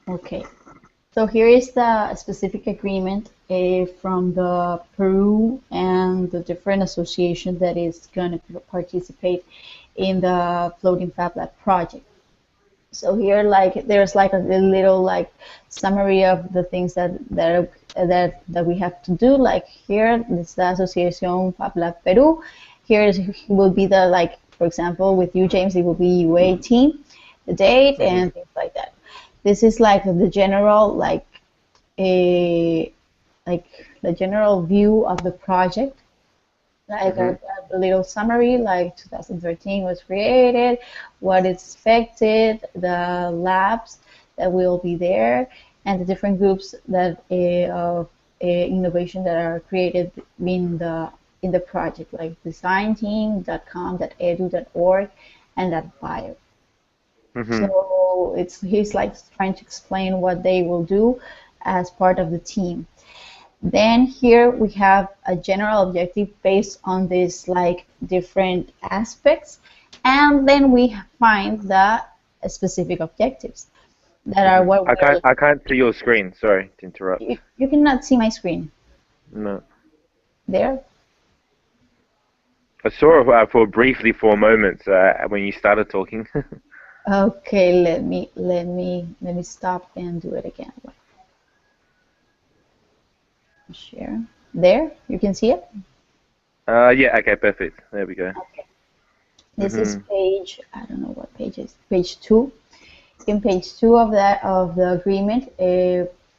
Okay. So here is the specific agreement from the Peru and the different association that is going to participate in the Floating Fab Lab project. So here, like, there's like a little like summary of the things that we have to do. Like here, this is the Association Fab Lab Peru. Here will be the, like, for example, with you, James, it will be U18, the date and things like that. This is like the general a like the general view of the project, like a little summary, like 2013 was created, what is expected, the labs that will be there, and the different groups that of innovation that are created in the project, like designteam.com, .edu.org, and .bio. So he's like trying to explain what they will do as part of the team. Then here we have a general objective based on these like different aspects, and then we find the specific objectives that are what I can't see your screen. Sorry to interrupt. You cannot see my screen. No. There. I saw it for briefly for a moment when you started talking. Okay, let me stop and do it again. Share. There, you can see it? Yeah, okay, perfect. There we go. Okay. This is page, I don't know what page is, page 2. In page 2 of the agreement,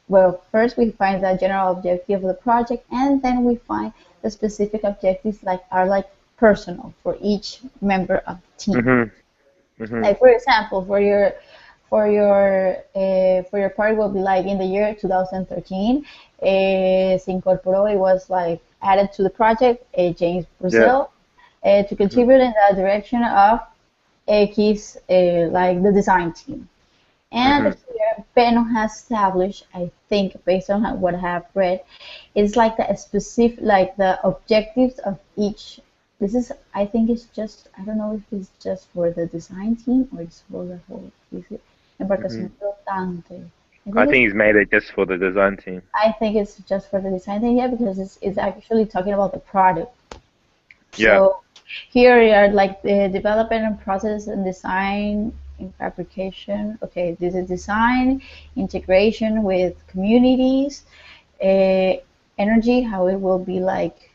well, first we find the general objective of the project, and then we find the specific objectives are like personal for each member of the team. Like, for example, for your part will be like in the year 2013, se incorporó, it was like added to the project, James Brazil, to contribute in the direction of X, like the design team. And here, Beno has established, I think, based on what I have read, it's like the specific, like the objectives of each. This is, I think it's just, I don't know if it's just for the design team or it's for the whole. Is it? Embarcación flotante. I think he's made it just for the design team. I think it's just for the design team, yeah, because it's actually talking about the product. Yeah. So here we are like the development and process and design in fabrication. Okay, this is design, integration with communities, energy, how it will be like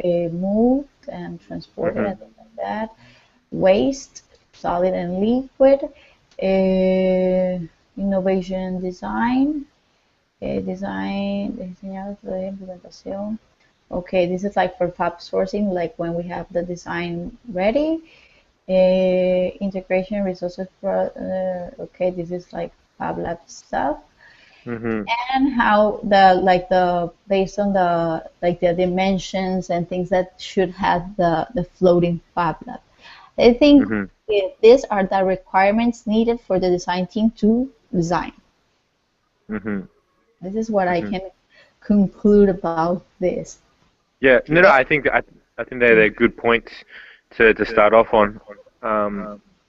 moved and transported and things like that. Waste, solid and liquid. Innovation design. Diseñado de implementación. Okay, this is like for fab sourcing, like when we have the design ready. Integration resources okay, this is like Fab Lab stuff. And how the based on the dimensions and things that should have the floating Fab Lab. I think these are the requirements needed for the design team to design. This is what I can conclude about this. Yeah, no, I think they're good points to start off on,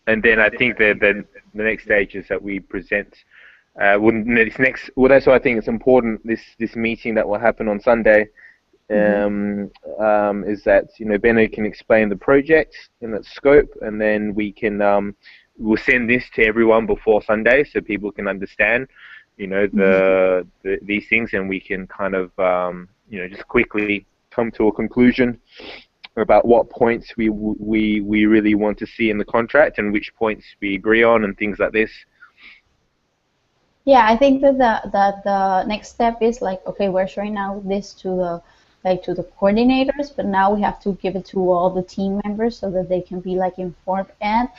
and then I think that the next stage is that we present. That's why I think it's important. This meeting that will happen on Sunday, is that Benno can explain the project and its scope, and then we'll send this to everyone before Sunday so people can understand, these things, and we can kind of just quickly come to a conclusion about what points we really want to see in the contract and which points we agree on and things like this. Yeah, I think that the next step is like, okay, we're showing now this to the coordinators, but now we have to give it to all the team members so that they can be like informed, and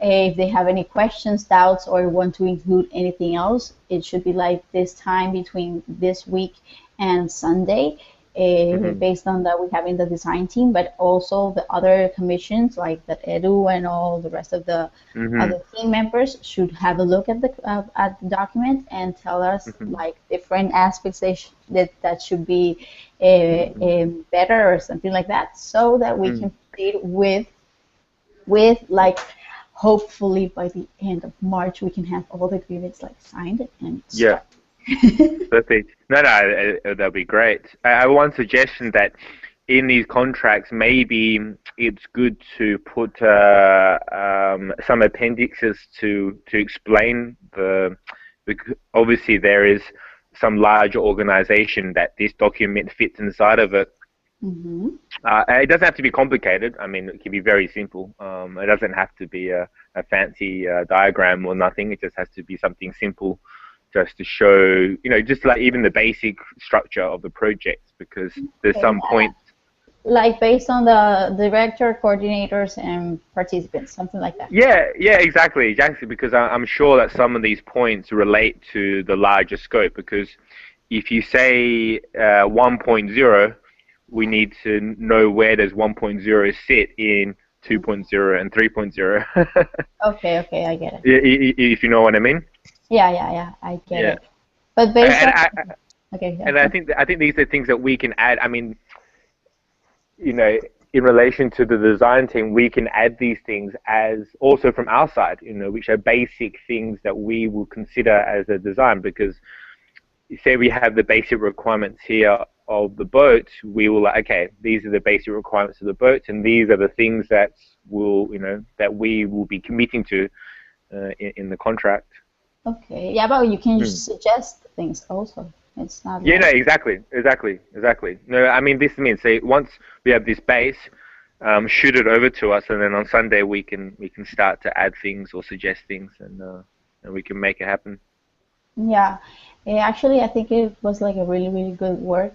if they have any questions, doubts, or want to include anything else, it should be like this time between this week and Sunday, based on that we have in the design team, but also the other commissions like the Edu and all the rest of the other team members should have a look at the document and tell us like different aspects that should be better or something like that, so that we can proceed with like hopefully by the end of March we can have all the agreements like signed and Yeah. start. Perfect. No, that'll be great. I have one suggestion that in these contracts, maybe it's good to put some appendixes to explain obviously there is some large organization that this document fits inside of it. Hmm. It doesn't have to be complicated. I mean, it can be very simple. It doesn't have to be a fancy diagram or nothing. It just has to be something simple, just to show, just like even the basic structure of the project, because there's Okay. some points. Like based on the director, coordinators, and participants, something like that. Yeah, exactly, because I'm sure that some of these points relate to the larger scope, because if you say 1.0, we need to know where does 1.0 sit in 2.0 and 3.0. Okay, I get it. If you know what I mean. Yeah, I get Yeah. it. But based And on, I okay, yeah. and I think these are things that we can add. I mean, you know, in relation to the design team, we can add these things as also from our side, which are basic things that we will consider as a design. Because say we have the basic requirements here of the boat, we will okay, these are the basic requirements of the boat, and these are the things that that we will be committing to in the contract. Okay, yeah, but you can Hmm. just suggest things also. It's not Yeah, no, like, exactly. No, I mean, this means, say, once we have this base, shoot it over to us, and then on Sunday we can start to add things or suggest things, and we can make it happen. yeah. Actually, I think it was like a really good work.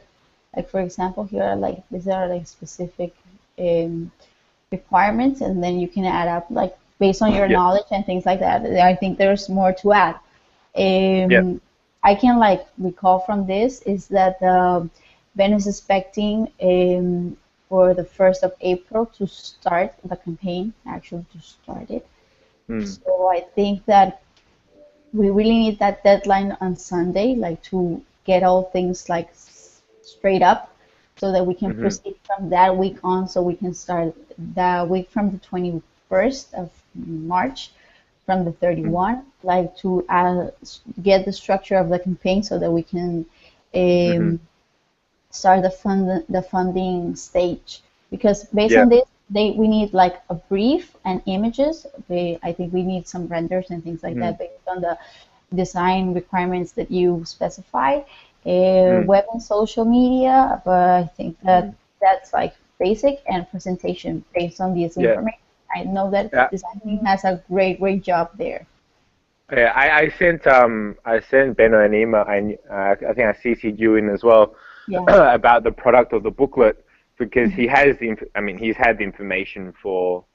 Like for example, here are like these are like specific um, requirements, and then you can add up like based on your Yeah, knowledge and things like that. I think there's more to add. yeah, I can like recall from this is that Ben is expecting for the 1st of April to start the campaign, actually to start it. mm, So I think that we really need that deadline on Sunday, like to get all things like straight up so that we can mm-hmm, proceed from that week on so we can start the week from the 21st of March from the mm, 31, like to get the structure of the campaign so that we can mm-hmm, um, start the funding stage. Because based yeah, on this, we need like a brief and images. I think we need some renders and things like mm-hmm, that based on the design requirements that you specify. mm, Web and social media, but I think that mm, that's like basic and presentation based on this yeah, information. I know that yeah. design team has a great job there. Yeah, I sent Benno an email, and I think I CC'd you in as well Yeah. about the product of the booklet, because Mhm. he has I mean, he's had the information for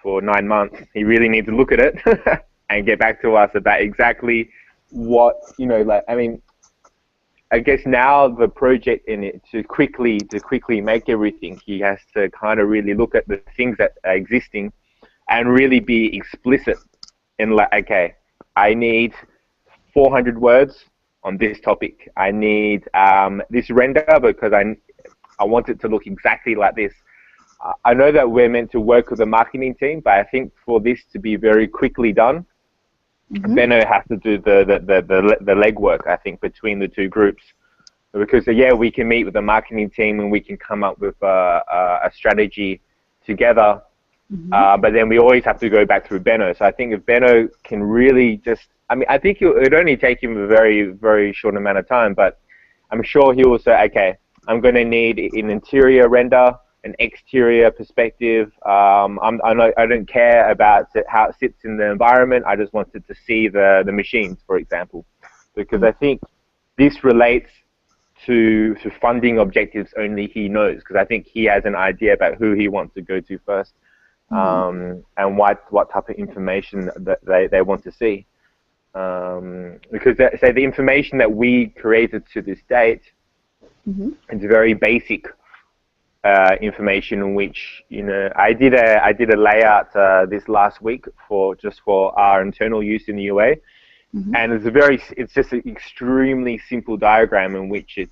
9 months. He really needs to look at it and get back to us about exactly what, like, I mean, I guess now the project in it to quickly make everything, he has to kind of really look at the things that are existing and really be explicit in, like, okay, I need 400 words on this topic. I need this render because I want it to look exactly like this. I know that we're meant to work with the marketing team, but I think for this to be very quickly done, Mhm. Benno has to do the legwork, I think, between the two groups. Because yeah, we can meet with the marketing team and we can come up with a strategy together, Mhm. but then we always have to go back through Benno. So I think if Benno can really just, I mean, I think it'd only take him a very short amount of time, but I'm sure he will say, okay, I'm going to need an interior render, an exterior perspective. I don't care about how it sits in the environment. I just wanted to see the machines, for example, because I think this relates to funding objectives only he knows, because I think he has an idea about who he wants to go to first, Mhm. and what type of information that they want to see. Because say the information that we created to this date, Mhm. it's very basic information, in which I did a layout this last week for our internal use in the UA, Mhm. and it's just an extremely simple diagram in which it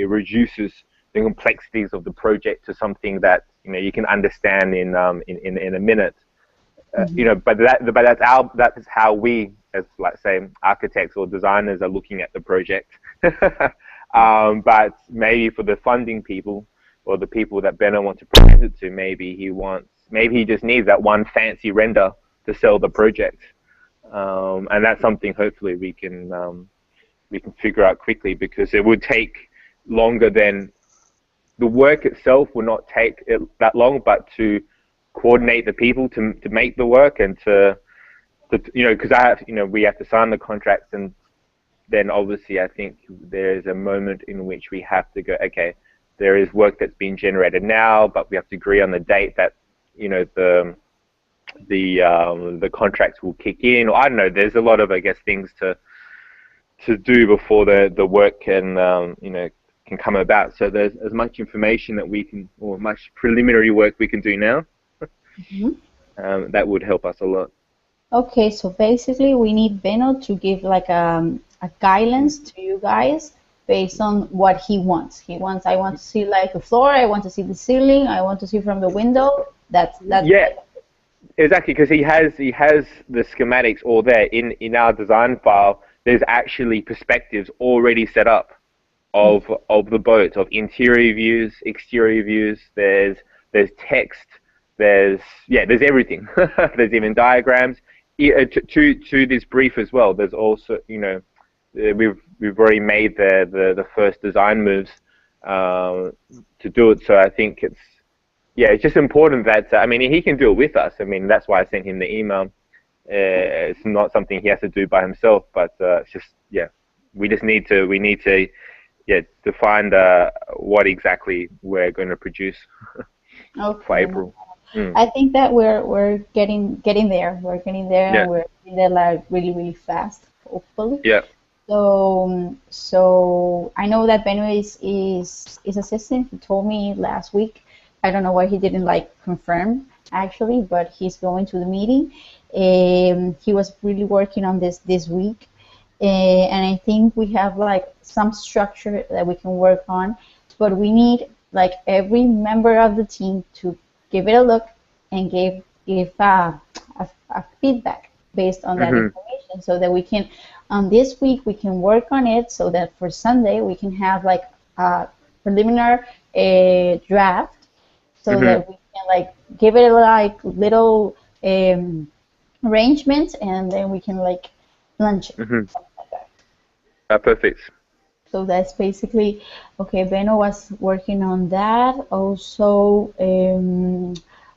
reduces the complexities of the project to something that you can understand in a minute. Mhm. but that's how we, as like say architects or designers, are looking at the project. But maybe for the funding people or the people that Benno wants to present it to, maybe he just needs that one fancy render to sell the project. And that's something hopefully we can figure out quickly, because it would take longer than the work itself will not take it that long, but to coordinate the people to make the work and because we have to sign the contracts, and then obviously I think there's a moment in which we have to go, okay, there is work that's being generated now, but we have to agree on the date that the contracts will kick in, or I don't know. There's a lot of, I guess, things to do before the work can come about. So there's as much information that we can, or much preliminary work we can do now. Mhm. That would help us a lot. Okay, so basically we need Beno to give like a guidance to you guys based on what he wants. He wants, I want to see like the floor, I want to see the ceiling, I want to see from the window. That's Yeah, exactly, because he has the schematics all there in our design file. There's actually perspectives already set up of the boat, of interior views, exterior views. There's text. There's everything. There's even diagrams. To this brief as well. There's also we've already made the first design moves to do it. So I think it's just important that I mean, he can do it with us. I mean, that's why I sent him the email. It's not something he has to do by himself, but it's just we need to define what exactly we're going to produce for okay. April. I think that we're getting there. We're getting there, Yeah, and we're getting there like really really fast, hopefully. yeah. So I know that Beno is assisting. He told me last week. I don't know why he didn't like confirm actually, but he's going to the meeting. He was really working on this week, and I think we have like some structure that we can work on, but we need like every member of the team to give it a look and give a feedback based on that Mhm, information, so that we can this week we can work on it, so that for Sunday we can have like a preliminary draft, so mhm, that we can like give it like little um, arrangements, and then we can like launch it. mhm. Something like that. Perfect. So that's basically okay. Beno was working on that. Also,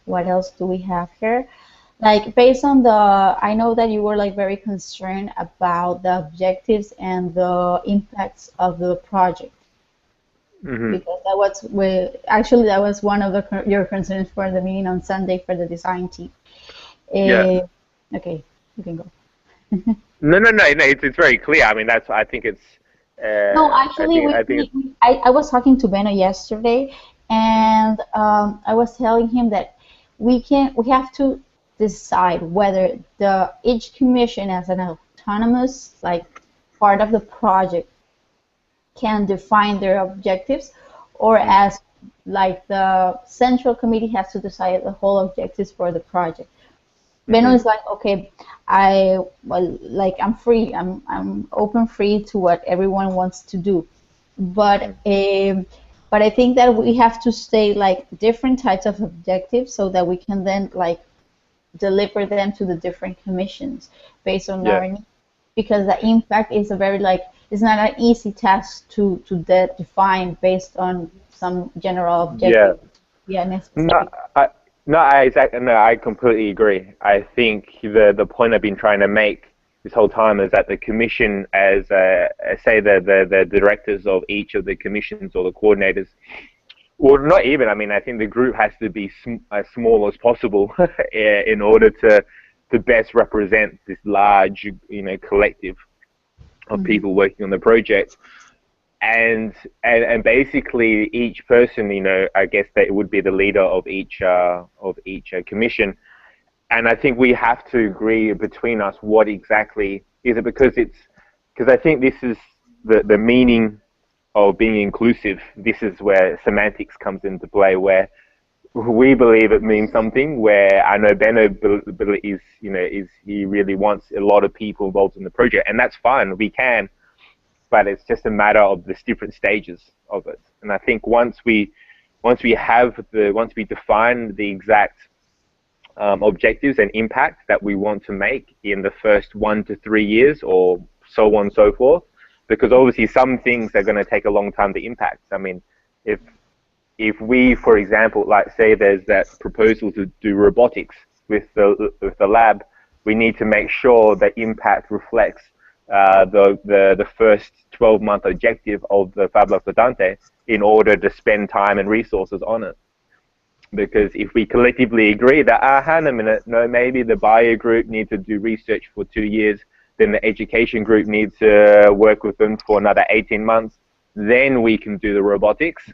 what else do we have here? Like based on I know that you were like very concerned about the objectives and the impacts of the project, Mhm. because actually that was one of your concerns for the meeting on Sunday for the design team. Yeah. Uh, okay, you can go. No, no, no, no. It's very clear. I mean, that's. I think it's. No, I actually, think. I think it's. I was talking to Beno yesterday, Mm, and I was telling him that we have to decide whether the each commission as an autonomous like part of the project can define their objectives, or mm, as like the central committee has to decide the whole objectives for the project. Beno mhm. is like, okay, I'm free. I'm open free to what everyone wants to do, but Mm, but I think that we have to stay like different types of objectives, so that we can then like deliver them to the different commissions based on yeah. our needs, because the impact is a very like it's not an easy task to define based on some general Yeah. objective. Yeah, in a No, specific. I no, I completely agree. I think the point I've been trying to make this whole time is that the commission, as say the directors of each of the commissions or the coordinators, or not even. I mean, I think the group has to be as small as possible in order to best represent this large, collective of Mhm. people working on the project. And basically each person, I guess that it would be the leader of each commission. And I think we have to agree between us what exactly is it, because I think this is the meaning of being inclusive. This is where semantics comes into play, where we believe it means something. Where I know Benno is, he really wants a lot of people involved in the project, and that's fine. We can, but it's just a matter of the different stages of it. And I think once we define the exact objectives and impact that we want to make in the first 1 to 3 years, or so on and so forth, because obviously some things are going to take a long time to impact. I mean, if we, for example, like say there's that proposal to do robotics with the lab, we need to make sure that impact reflects the first 12-month objective of the FLF Flotante in order to spend time and resources on it. Because if we collectively agree that, hang a minute, no, maybe the bio group needs to do research for 2 years, then the education group needs to work with them for another 18 months, then we can do the robotics,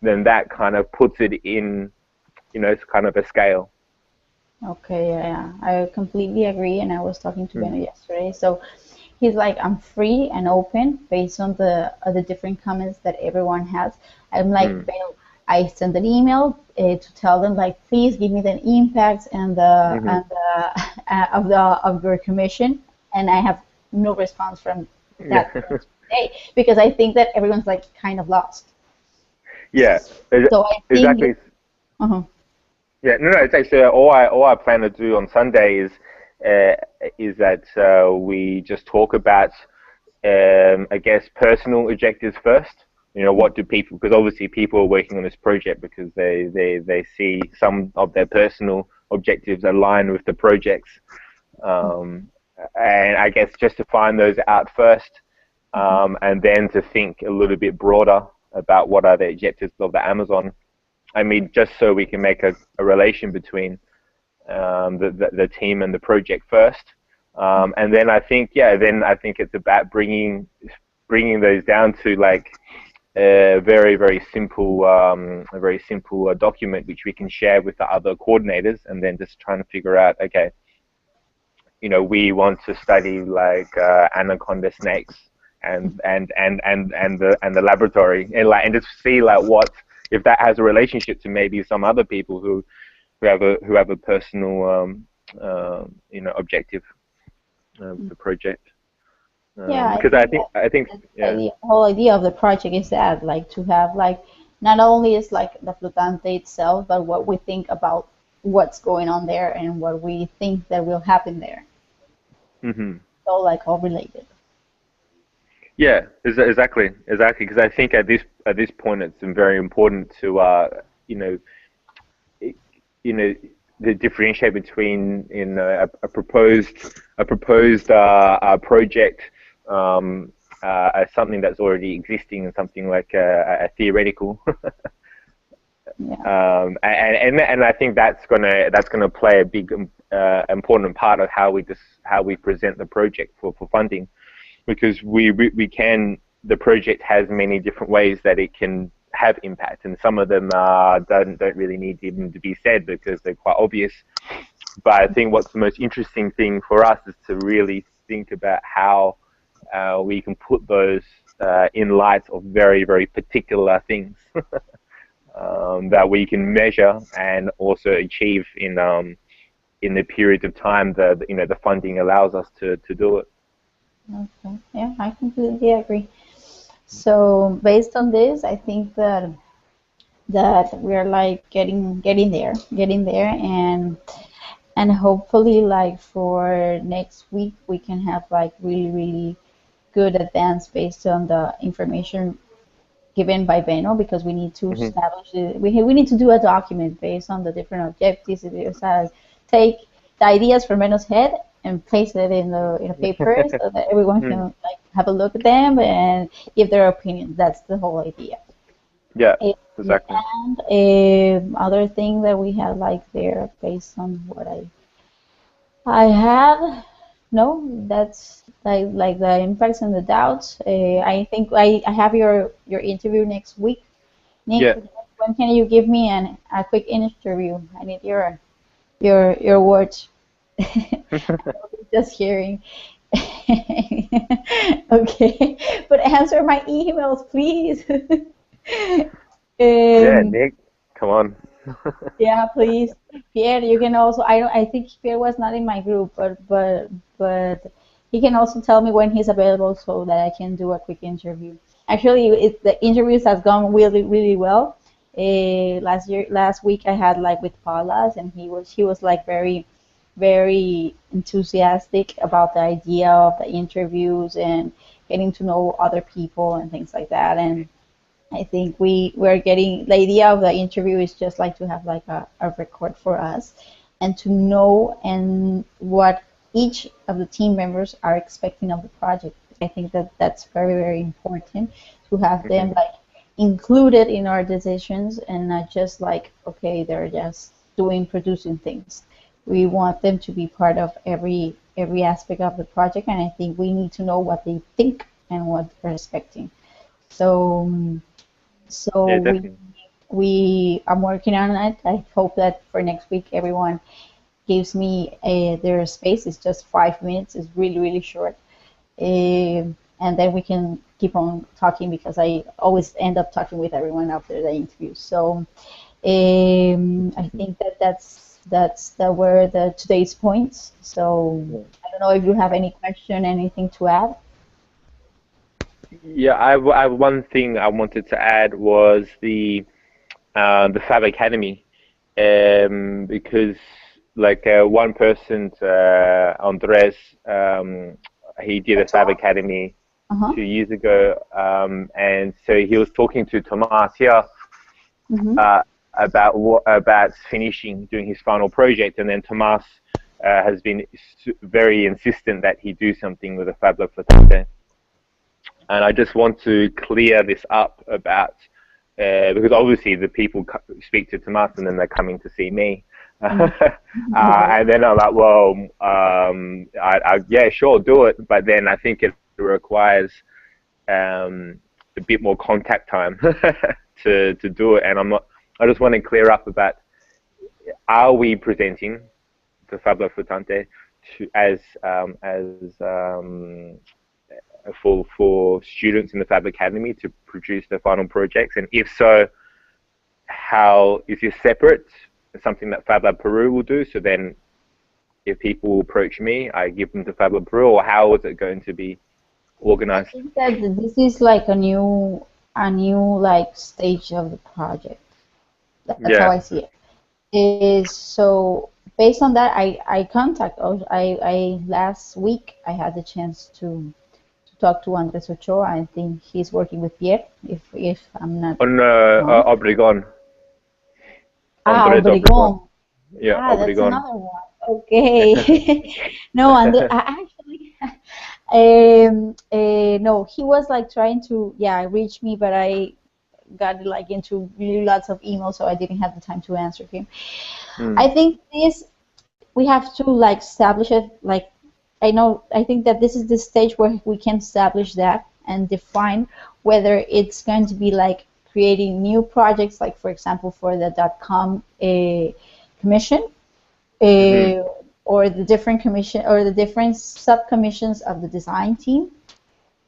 then that kind of puts it in, it's kind of a scale. Okay, yeah, I completely agree, and I was talking to Benno yesterday. So he's like, I'm free and open based on the different comments that everyone has. I'm like, Benno, I send an email to tell them, like, please give me the impacts and of your commission, and I have no response from that today, because I think that everyone's like kind of lost. Yeah, so I think exactly. Yeah, no, it's actually all I plan to do on Sunday is that we just talk about, I guess, personal objectives first. What do people? Because obviously people are working on this project because they see some of their personal objectives align with the projects, and I guess just to find those out first, and then to think a little bit broader about what are the objectives of the Amazon. I mean, just so we can make a relation between the team and the project first, and then I think it's about bringing those down to like a very simple document which we can share with the other coordinators, and then just trying to figure out, okay, we want to study like anaconda snakes and the laboratory, and just see like what if that has a relationship to maybe some other people who have a personal objective of the project. Because I think the whole idea of the project is that, like, to have like not only is like the flotante itself, but what we think about what's going on there and what we think that will happen there. So like all related. Yeah, exactly. Because I think at this point it's very important to the differentiate between a proposed project as something that's already existing and something like a theoretical. And I think that's gonna play a big important part of how we present the project for funding, because the project has many different ways that it can have impact, and some of them don't really need even to be said because they're quite obvious. But I think what's the most interesting thing for us is to really think about how we can put those in light of very, very particular things that we can measure and also achieve in the period of time that the funding allows us to do it. Okay, yeah, I completely agree. So based on this, I think that we're like getting there, and hopefully like for next week we can have like really good advance based on the information given by Benno, because we need to establish it. We need to do a document based on the different objectives. Take the ideas from Benno's head and place it in a paper so that everyone can like have a look at them and give their opinion. That's the whole idea. Yeah, exactly. And other thing that we have like there based on what I have. No, that's like the impacts and the doubts. I think I have your interview next week. Nick, yeah. When can you give me a quick interview? I need your words. Just hearing. Okay, but answer my emails, please. Yeah, Nick, come on. Yeah, please. Pierre, you can also, I don't, I think Pierre was not in my group, but he can also tell me when he's available so that I can do a quick interview. Actually, the interviews has gone really, really well. Last week I had like with Paula's, and he was like very, very enthusiastic about the idea of the interviews and getting to know other people and things like that. And I think we're getting the idea of the interview is just like to have like a record for us and to know and what each of the team members are expecting of the project. I think that that's very, very important to have Hmm. them like included in our decisions and not just like, okay, they're just producing things. We want them to be part of every aspect of the project, and I think we need to know what they think and what they're expecting. So so Yeah, we definitely. we I'm working on it. I hope that for next week everyone gives me their space. It's just 5 minutes. It's really, really short. And then we can keep on talking because I always end up talking with everyone after the interview. So I think that that were the today's points. So Yeah. I don't know if you have any question, anything to add. Yeah, one thing I wanted to add was the Fab Academy, because like one person, Andres, he did a Fab Academy Uh-huh. 2 years ago, and so he was talking to Tomas here Mm-hmm. uh, about finishing doing his final project, and then Tomas has been very insistent that he do something with the Fablo Flotante. And I just want to clear this up about because obviously the people speak to Tomas and then they're coming to see me. Right. And then I'm like, well, yeah, sure, do it. But then I think it requires a bit more contact time to do it. And I'm not. I just want to clear up about: are we presenting the Fablo Flutante as for students in the Fab Academy to produce their final projects? And if so, how is this separate? Something that Fab Lab Peru will do. So then, if people approach me, I give them to Fab Lab Peru, or how is it going to be I organized? think that this is like a new like stage of the project. That's how Yeah. I see it. Is so based on that, I contact. I last week I had the chance to talk to Andres Ochoa. I think he's working with Pierre, if I'm not On wrong. Obregon, Andres Obregon. Obregón. Yeah, That's Obregon. another one. Okay. No, and actually, no, he was like trying to, yeah, reach me, but I got like into really lots of emails, so I didn't have the time to answer him. I Mm. think this we have to like establish it. Like I think that this is the stage where we can establish that and define whether it's going to be like creating new projects, like for example for the .com commission, Hmm. uh, or the different commission or the different sub commissions of the design team,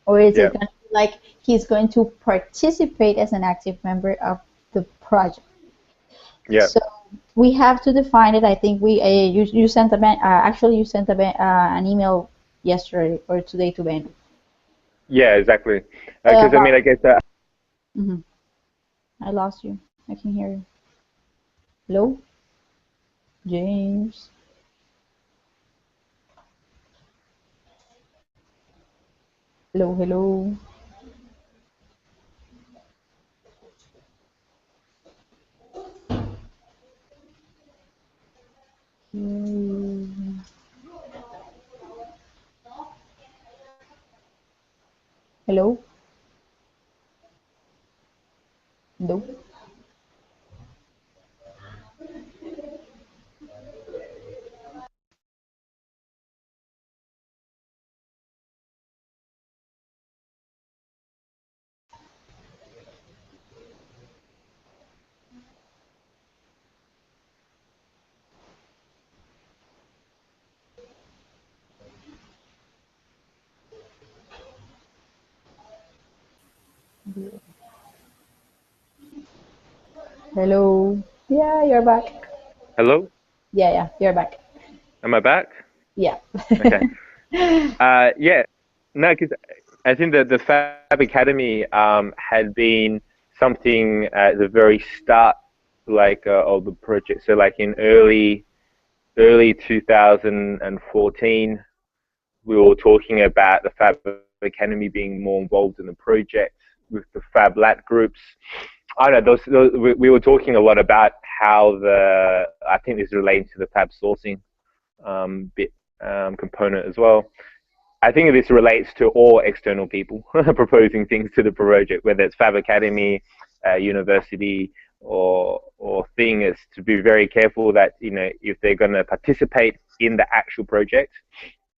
or is Yeah. it going to be like he's going to participate as an active member of the project? Yeah. So we have to define it. I think you sent actually you sent an email yesterday or today to Ben Yeah. Exactly. Because I mean, about. I guess Mhm. I lost you. I can hear you. Hello, James. Hello, hello. Hmm. Hello, hello, hello. Yeah, you're back. Hello? Yeah, you're back. Am I back? Yeah. Okay. Yeah. No, because I think that the Fab Academy had been something at the very start, like of the project. So, like in early 2014, we were talking about the Fab Academy being more involved in the project with the Fab Lat groups. I don't know. We were talking a lot about how I think this relates to the Fab sourcing bit component as well. I think this relates to all external people proposing things to the project, whether it's Fab Academy, university, or thing. Is to be very careful that if they're going to participate in the actual project,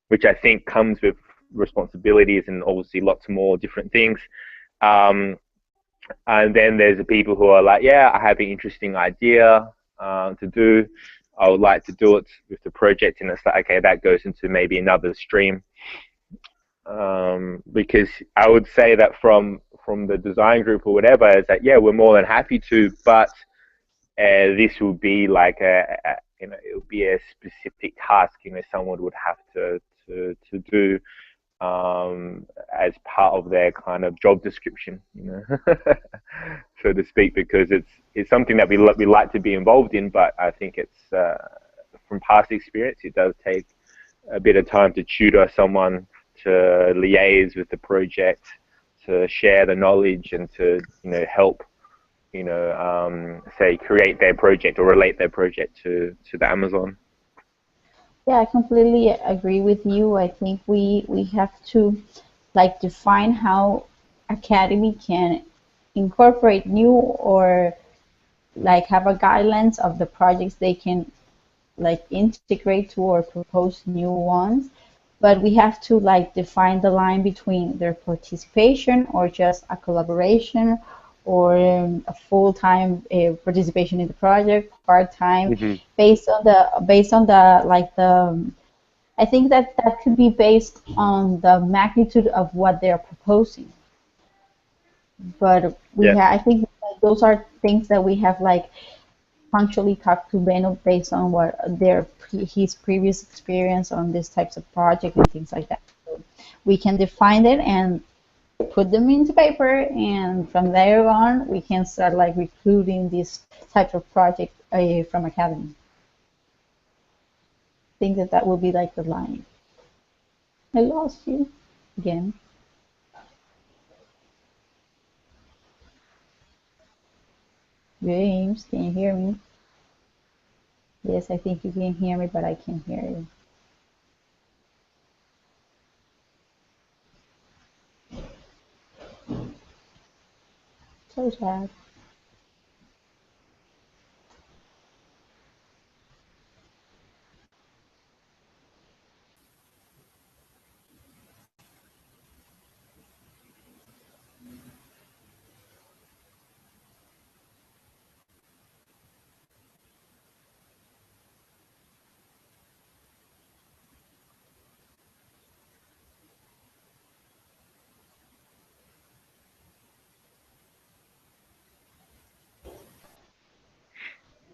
which I think comes with responsibilities and obviously lots more different things. Um, and then there's the people who are like, yeah, I have an interesting idea to do. I would like to do it with the project, and it's like, okay, that goes into maybe another stream. Because I would say that from the design group or whatever, is that yeah, we're more than happy to, but this will be like it would be a specific task, someone would have to do as part of their kind of job description, so to speak, because it's something that we like to be involved in, but I think it's from past experience, it does take a bit of time to tutor someone, to liaise with the project, to share the knowledge, and to help say create their project or relate their project to the Amazon. Yeah, I completely agree with you. I think we have to like define how academy can incorporate new or like have a guidelines of the projects they can like integrate to or propose new ones. But we have to like define the line between their participation or just a collaboration or a full-time participation in the project, part-time, Mm-hmm. based on the like the I think that that could be based on the magnitude of what they're proposing. But Yeah. I think that those are things that we have like punctually talked to Beno based on what his previous experience on these types of project and things like that. So we can define it and put them into paper, and from there on we can start like recruiting these types of projects from academy. I think that that will be like the line. I lost you again. James, can you hear me? Yes, I think you can hear me, but I can't hear you. So sad.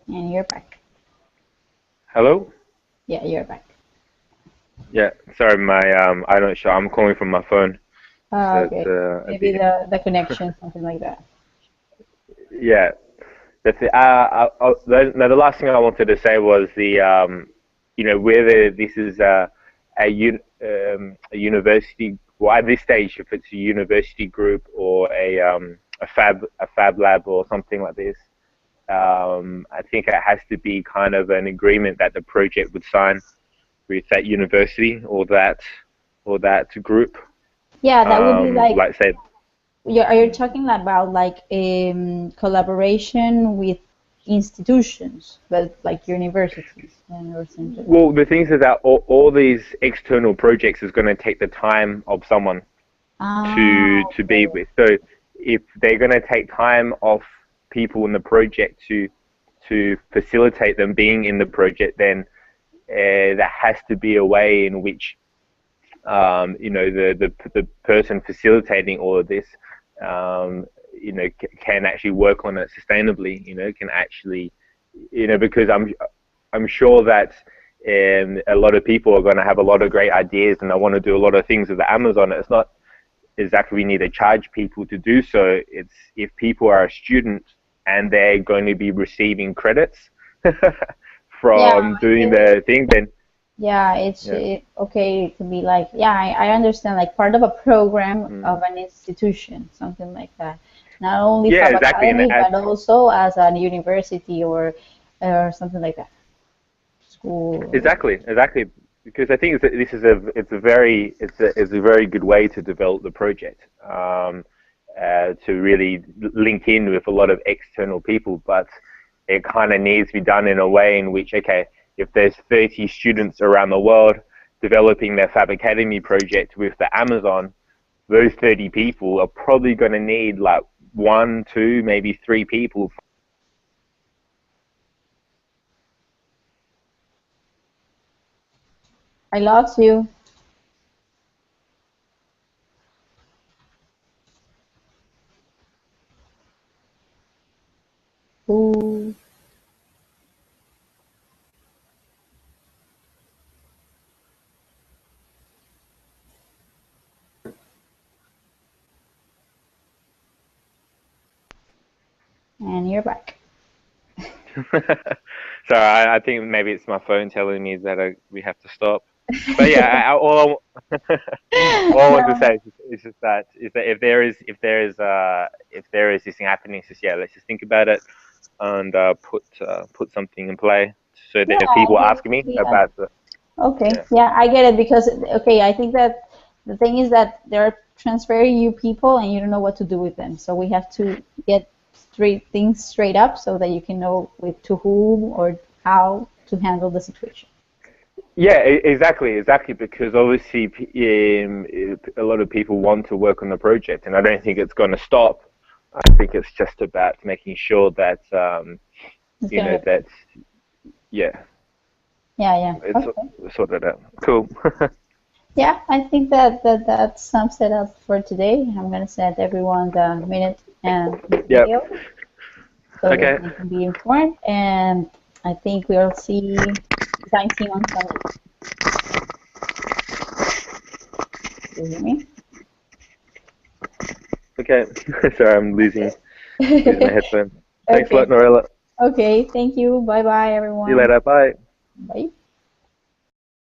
And you're back. Hello. Yeah, you're back. Yeah. Sorry, my I'm not sure. I'm calling from my phone, so it's Okay. a Maybe bit. the connection, something like that. Yeah. That's it. The last thing I wanted to say was whether this is a university, well, at this stage, if it's a university group or a fab lab or something like this, I think it has to be kind of an agreement that the project would sign with that university or that group. Yeah, that would be like, Like say, are you talking about like collaboration with institutions, but like universities and or centers? well, the thing is that all these external projects is going to take the time of someone Ah, to be okay. with. So if they're going to take time off people in the project to facilitate them being in the project, then there has to be a way in which the person facilitating all of this can actually work on it sustainably. Can actually because I'm sure that a lot of people are going to have a lot of great ideas and they want to do a lot of things with the Amazon. It's not exactly we need to charge people to do so. It's if people are a student and they're going to be receiving credits from doing the thing, then okay. It could be like, I understand, like part of a program of an institution, something like that. Not only from academy, but also as a university or something like that. School. Exactly. Because I think this is a very good way to develop the project, to really link in with a lot of external people, but it kind of needs to be done in a way in which, okay, if there's 30 students around the world developing their Fab Academy project with the Amazon, those 30 people are probably going to need like 1, 2, maybe 3 people. I lost you. Ooh. And you're back. So I think maybe it's my phone telling me that we have to stop. But yeah, all I want to say is just that if there is this thing happening, it's just let's just think about it and put something in play so that if people ask me about the I get it, because I think that the thing is that they're transferring you people and you don't know what to do with them, so we have to get things straight up so that you can know to whom or how to handle the situation. Yeah, exactly, because obviously a lot of people want to work on the project, and I don't think it's going to stop. I think it's just about making sure that that it's sorted out. Cool. I think that sums it up for today. I'm going to send everyone the minute and video so that they can be informed, and I think we'll see design team on Sunday. Do you hear me? Okay. Sorry, I'm losing my headphone. Thanks a lot, Norella. Okay, thank you. Bye bye, everyone. See you later. Bye. Bye.